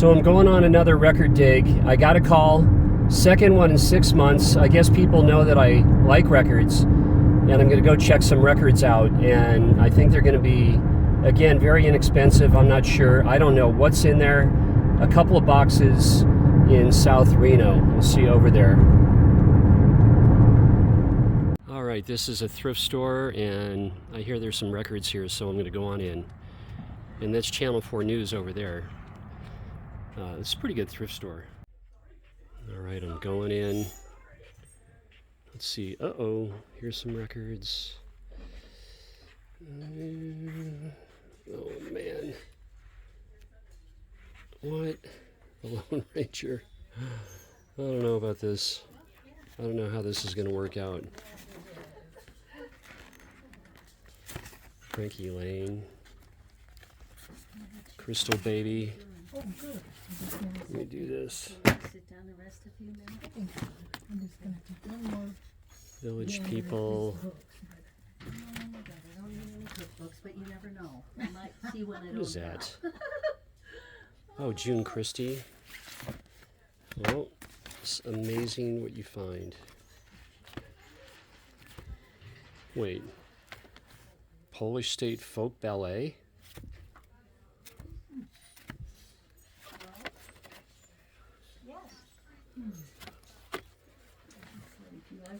So I'm going on another record dig. I got a call, second one in 6 months. I guess people know that I like records, and I'm going to go check some records out, and I think they're going to be, again, very inexpensive. I'm not sure. I don't know what's in there. A couple of boxes in South Reno. We'll see over there. All right, this is a thrift store, and I hear there's some records here, so I'm going to go on in. And that's Channel 4 News over there. It's a pretty good thrift store. All right, I'm going in. Let's see. Uh-oh, here's some records. Oh, man. What? The Lone Ranger. I don't know about this. I don't know how this is going to work out. Frankie Lane. Crystal Baby. Oh, good. Let me do this. Sit down and rest a few minutes. I'm just going to take one more. Village People. Oh my God, I don't need any cookbooks, but you never know. I might see one at What is that? Oh, June Christie. Well, it's amazing what you find. Wait. Polish State Folk Ballet?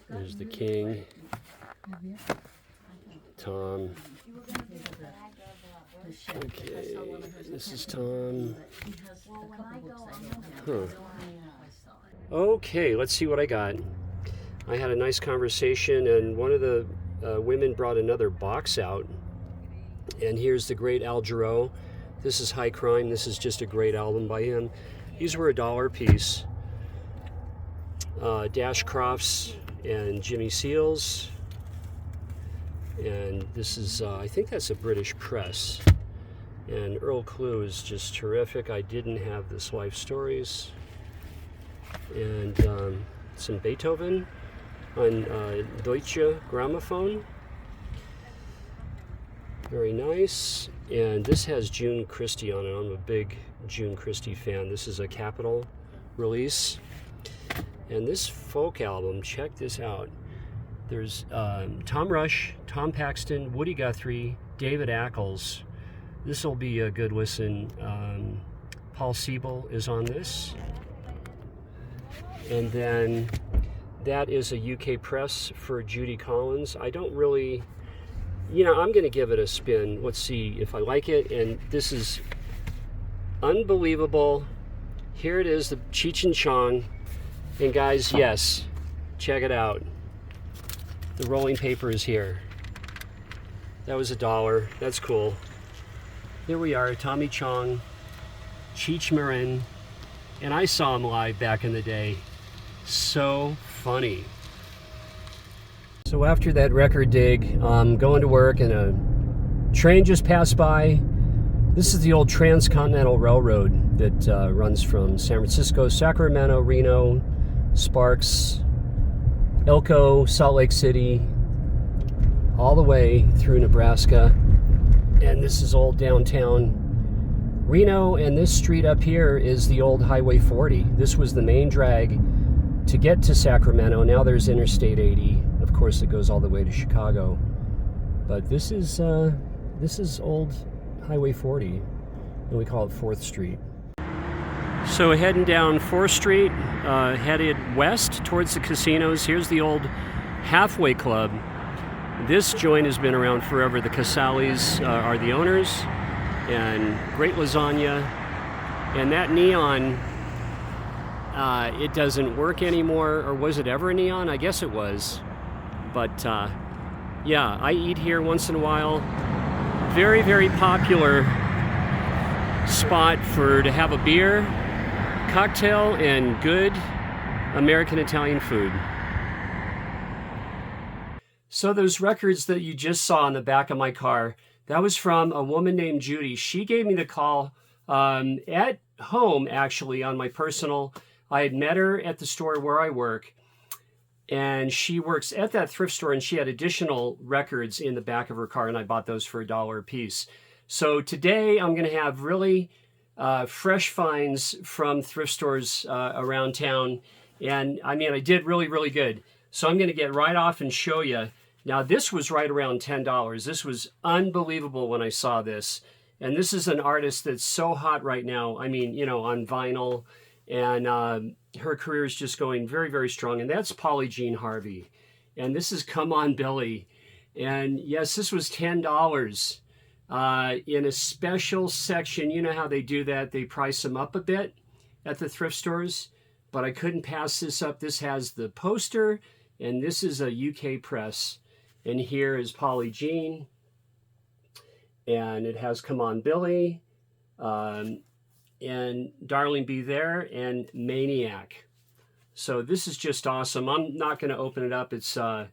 There's the King, Tom. Okay, this is Tom. Huh. Okay, let's see what I got. I had a nice conversation, and one of the women brought another box out. And here's the great Al Jarreau. This is High Crime. This is just a great album by him. These were $1 a piece. Dash Crofts and Jimmy Seals, and this is I think that's a British press, and Earl Clue is just terrific. I didn't have this Life Stories, and some Beethoven on Deutsche Grammophon, very nice. And this has June Christie on it. I'm a big June Christie fan. This is a Capitol release. And this folk album, check this out. There's Tom Rush, Tom Paxton, Woody Guthrie, David Ackles. This will be a good listen. Paul Siebel is on this. And then that is a UK press for Judy Collins. I don't really, I'm going to give it a spin. Let's see if I like it. And this is unbelievable. Here it is, the Cheech and Chong. And guys, yes, check it out. The rolling paper is here. That was $1. That's cool. Here we are, Tommy Chong, Cheech Marin, and I saw him live back in the day. So funny. So after that record dig, I'm going to work, and a train just passed by. This is the old Transcontinental Railroad that runs from San Francisco, Sacramento, Reno, Sparks, Elko, Salt Lake City, all the way through Nebraska. And this is old downtown Reno, and this street up here is the old Highway 40. This was the main drag to get to Sacramento. Now there's Interstate 80. Of course, it goes all the way to Chicago. But this is old Highway 40, and we call it 4th Street. So heading down 4th Street, headed west towards the casinos. Here's the old Halfway Club. This joint has been around forever. The Casalis are the owners, and great lasagna. And that neon, it doesn't work anymore, or was it ever a neon? I guess it was. But yeah, I eat here once in a while. Very, very popular spot to have a beer, cocktail, and good American Italian food. So those records that you just saw on the back of my car, that was from a woman named Judy. She gave me the call at home, actually, on my personal. I had met her at the store where I work, and she works at that thrift store, and she had additional records in the back of her car, and I bought those for $1 a piece. So today I'm going to have really fresh finds from thrift stores around town. And I mean, I did really, really good. So I'm going to get right off and show you. Now, this was right around $10. This was unbelievable when I saw this. And this is an artist that's so hot right now. I mean, you know, on vinyl. And her career is just going very, very strong. And that's Polly Jean Harvey. And this is Come On Billy. And yes, this was $10 in a special section. You know how they do that? They price them up a bit at the thrift stores. But I couldn't pass this up. This has the poster. And this is a UK press. And here is Polly Jean. And it has Come On Billy. And Darling Be There, and Maniac. So this is just awesome. I'm not going to open it up. It's a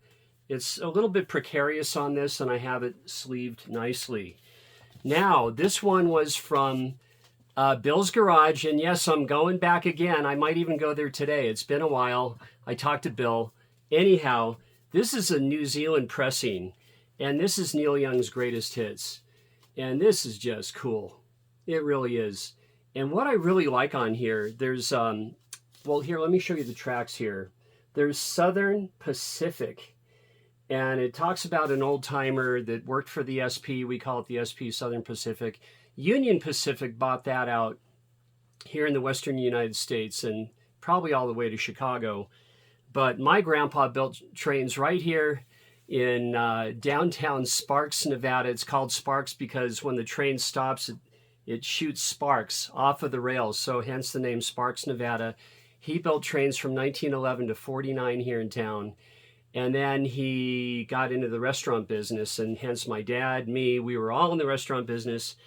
little bit precarious on this, and I have it sleeved nicely. Now, this one was from Bill's Garage, and yes, I'm going back again. I might even go there today. It's been a while. I talked to Bill. Anyhow, this is a New Zealand pressing, and this is Neil Young's greatest hits. And this is just cool. It really is. And what I really like on here, there's, well, here, let me show you the tracks here. There's Southern Pacific, and it talks about an old timer that worked for the SP. We call it the SP, Southern Pacific. Union Pacific bought that out here in the Western United States and probably all the way to Chicago. But my grandpa built trains right here in downtown Sparks, Nevada. It's called Sparks because when the train stops, it shoots sparks off of the rails, so hence the name Sparks, Nevada. He built trains from 1911 to 49 here in town, and then he got into the restaurant business, and hence my dad, me, we were all in the restaurant business.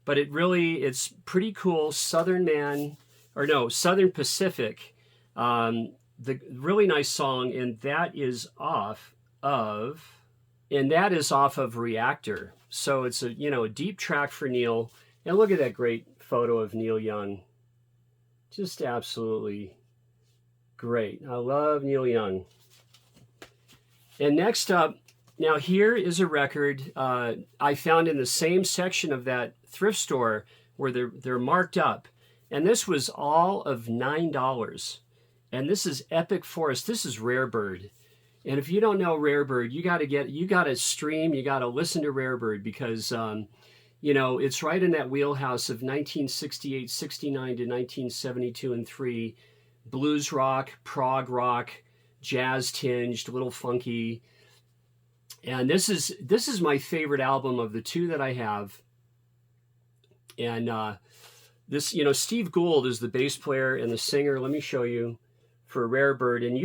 But it's pretty cool. Southern Pacific, the really nice song, and that is off of Reactor. So it's a deep track for Neil. And look at that great photo of Neil Young. Just absolutely great. I love Neil Young. And next up, now here is a record I found in the same section of that thrift store where they're marked up. And this was all of $9. And this is Epic Forest. This is Rarebird. And if you don't know Rarebird, you got to stream, you got to listen to Rarebird because it's right in that wheelhouse of 1968, 69 to 1972 and 3, blues rock, prog rock, jazz tinged, a little funky. And this is my favorite album of the two that I have. And this, Steve Gould is the bass player and the singer. Let me show you for Rarebird. And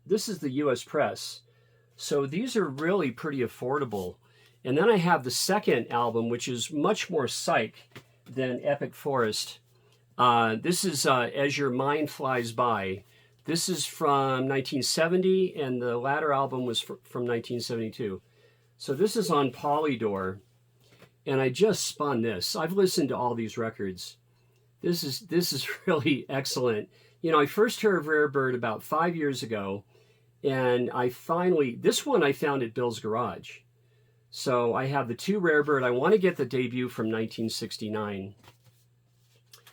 this is the US press. So these are really pretty affordable. And then I have the second album, which is much more psych than Epic Forest. This is As Your Mind Flies By. This is from 1970, and the latter album was from 1972. So this is on Polydor, and I just spun this. I've listened to all these records. This is really excellent. I first heard of Rarebird about 5 years ago, and this one I found at Bill's Garage. So I have the two Rarebird. I want to get the debut from 1969.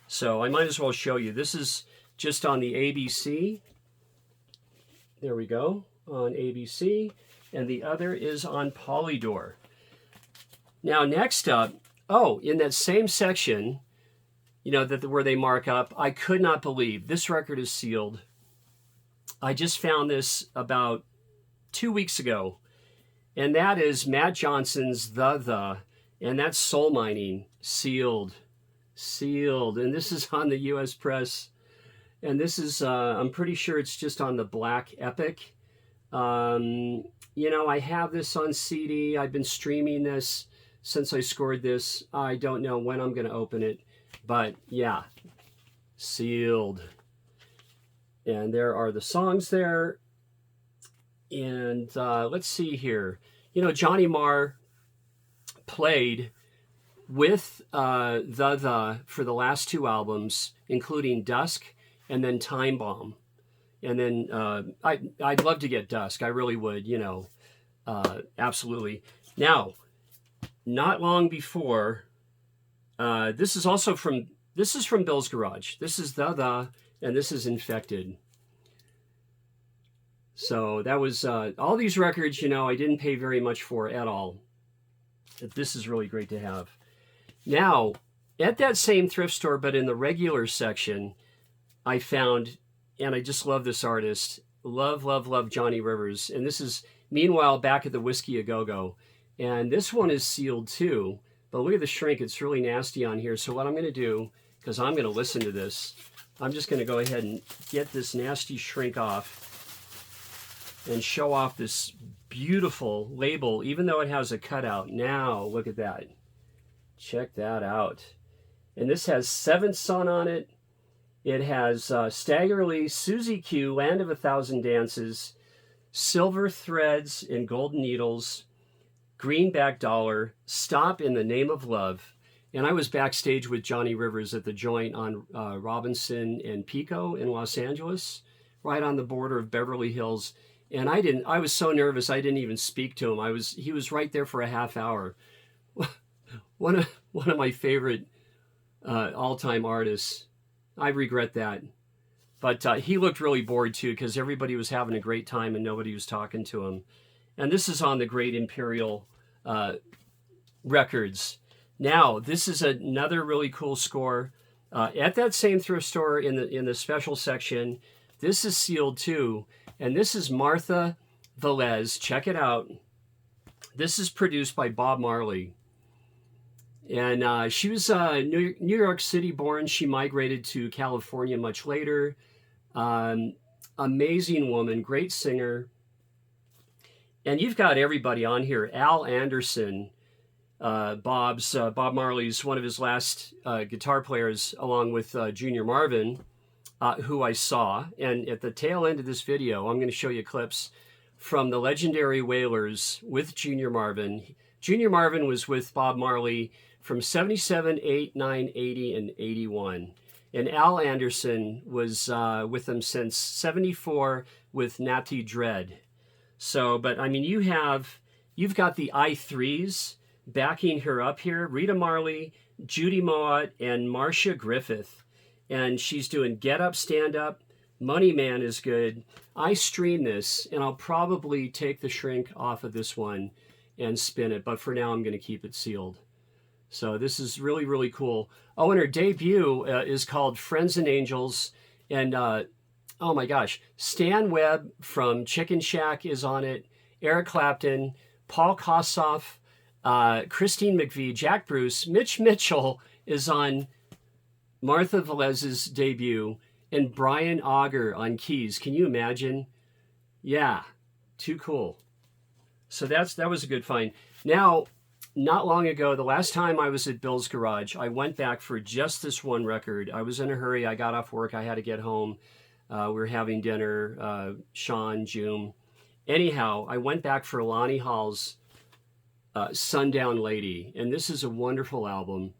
So I might as well show you. This is just on the ABC. There we go, on ABC. And the other is on Polydor. Now next up, in that same section, where they mark up, I could not believe this record is sealed. I just found this about 2 weeks ago. And that is Matt Johnson's The, and that's Soul Mining, sealed. And this is on the US press. And this is, I'm pretty sure it's just on the Black Epic. I have this on CD. I've been streaming this since I scored this. I don't know when I'm going to open it. But yeah, sealed. And there are the songs there. And let's see here. Johnny Marr played with the for the last two albums, including Dusk and then Time Bomb. And then I'd love to get Dusk. I really would, absolutely. Now, not long before This is also from Bill's Garage. This is and this is Infected. So that was all these records, you know, I didn't pay very much for at all. This is really great to have. Now, at that same thrift store, but in the regular section, I found, and I just love this artist, love Johnny Rivers. And this is, meanwhile, back at the Whiskey A Go-Go. And this one is sealed too, but look at the shrink. It's really nasty on here. So what I'm going to do, because I'm going to listen to this, I'm just going to go ahead and get this nasty shrink off and show off this beautiful label, even though it has a cutout. Now, look at that. Check that out. And this has Seventh Son on it. It has Staggerly, Susie Q, Land of a Thousand Dances, Silver Threads and Golden Needles, Greenback Dollar, Stop in the Name of Love. And I was backstage with Johnny Rivers at the joint on Robinson and Pico in Los Angeles, right on the border of Beverly Hills. And I was so nervous I didn't even speak to him. He was right there for a half hour. One of my favorite all-time artists. I regret that. But he looked really bored too, because everybody was having a great time and nobody was talking to him. And this is on the Great Imperial Records. Now, this is another really cool score. At that same thrift store in the special section, this is sealed too. And this is Martha Velez. Check it out. This is produced by Bob Marley. And she was New York City born. She migrated to California much later. Amazing woman, great singer. And you've got everybody on here. Al Anderson, Bob Marley's one of his last guitar players, along with Junior Marvin, who I saw. And at the tail end of this video, I'm going to show you clips from the Legendary Wailers with Junior Marvin. Junior Marvin was with Bob Marley from 77, 8, 9, 80, and 81. And Al Anderson was with them since 74 with Natty Dread. So, but I mean, you've got the I3s backing her up here. Rita Marley, Judy Mowat, and Marcia Griffith. And she's doing Get Up, Stand Up. Money Man is good. I stream this, and I'll probably take the shrink off of this one and spin it. But for now, I'm going to keep it sealed. So this is really, really cool. Oh, and her debut is called Friends and Angels. And oh my gosh, Stan Webb from Chicken Shack is on it. Eric Clapton, Paul Kossoff, Christine McVie, Jack Bruce, Mitch Mitchell is on Martha Velez's debut, and Brian Auger on keys. Can you imagine? Yeah, too cool. So that was a good find. Now, not long ago, the last time I was at Bill's Garage, I went back for just this one record. I was in a hurry. I got off work. I had to get home. We were having dinner, Sean, June. Anyhow, I went back for Lonnie Hall's Sundown Lady. And this is a wonderful album.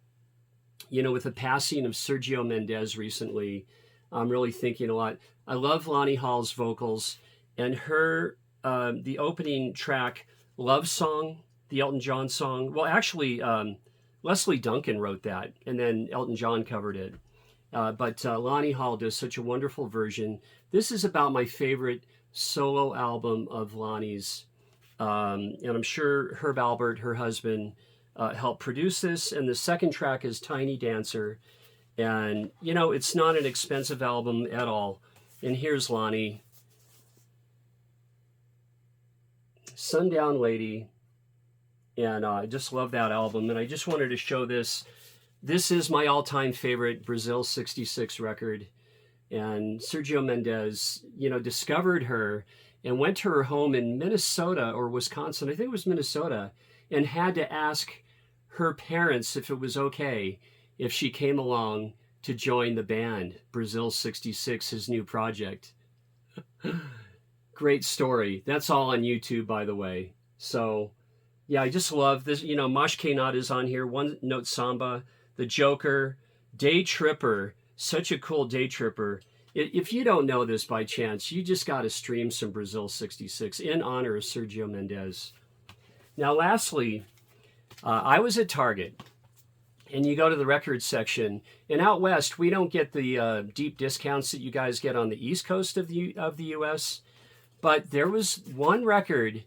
You know, with the passing of Sergio Mendes recently, I'm really thinking a lot. I love Lonnie Hall's vocals, and her, the opening track, Love Song, the Elton John song. Well, actually, Leslie Duncan wrote that, and then Elton John covered it. But Lonnie Hall does such a wonderful version. This is about my favorite solo album of Lonnie's. And I'm sure Herb Albert, her husband, helped produce this. And the second track is Tiny Dancer. And, you know, it's not an expensive album at all. And here's Lonnie. Sundown Lady. And I just love that album. And I just wanted to show this. This is my all-time favorite Brazil 66 record. And Sergio Mendes, you know, discovered her and went to her home in Minnesota or Wisconsin. I think it was Minnesota. And had to ask her parents if it was okay if she came along to join the band, Brazil 66, his new project. Great story. That's all on YouTube, by the way. So, yeah, I just love this. You know, Mosh K-Not is on here. One Note Samba, The Joker, Day Tripper. Such a cool Day Tripper. If you don't know this by chance, you just got to stream some Brazil 66 in honor of Sergio Mendes. Now, lastly, I was at Target, and you go to the record section. And out west, we don't get the deep discounts that you guys get on the East Coast of the U.S., but there was one record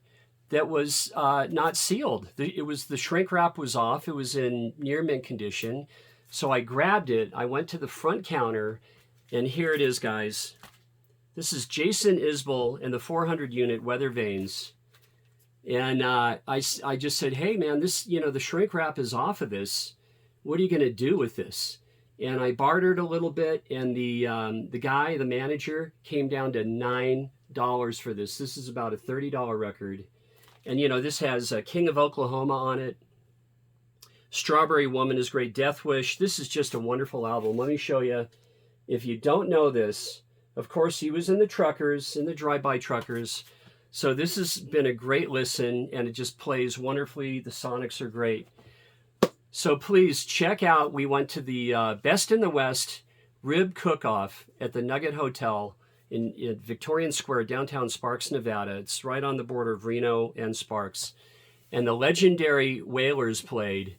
that was not sealed. It was, the shrink wrap was off. It was in near mint condition. So I grabbed it. I went to the front counter, and here it is, guys. This is Jason Isbel and the 400 unit Weather Vanes. And I just said, hey man, this, you know, the shrink wrap is off of this. What are you going to do with this? And I bartered a little bit, and the guy, the manager, came down to $9 for this. This is about a $30 record. And, you know, this has King of Oklahoma on it. Strawberry Woman is great. Death Wish. This is just a wonderful album. Let me show you. If you don't know this, of course, he was in the Truckers, in the Drive-By Truckers. So this has been a great listen, and it just plays wonderfully. The sonics are great. So please check out, we went to the Best in the West Rib Cook-Off at the Nugget Hotel in Victorian Square, downtown Sparks, Nevada. It's right on the border of Reno and Sparks. And the Legendary Wailers played.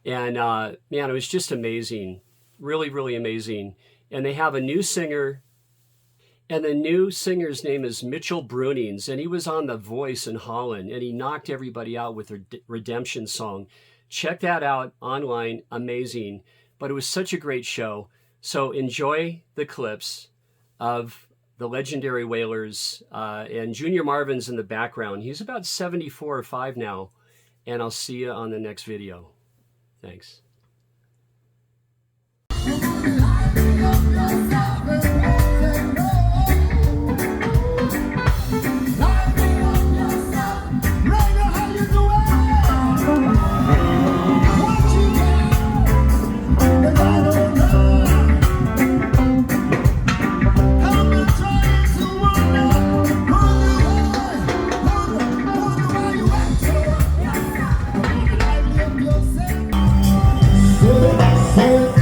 And man, it was just amazing. Really, really amazing. And they have a new singer. And the new singer's name is Mitchell Brunings. And he was on The Voice in Holland. And he knocked everybody out with a Redemption song. Check that out online. Amazing. But it was such a great show. So enjoy the clips of the Legendary Wailers, and Junior Marvin's in the background. He's about 74 or 5 now, and I'll see you on the next video. Thanks. Say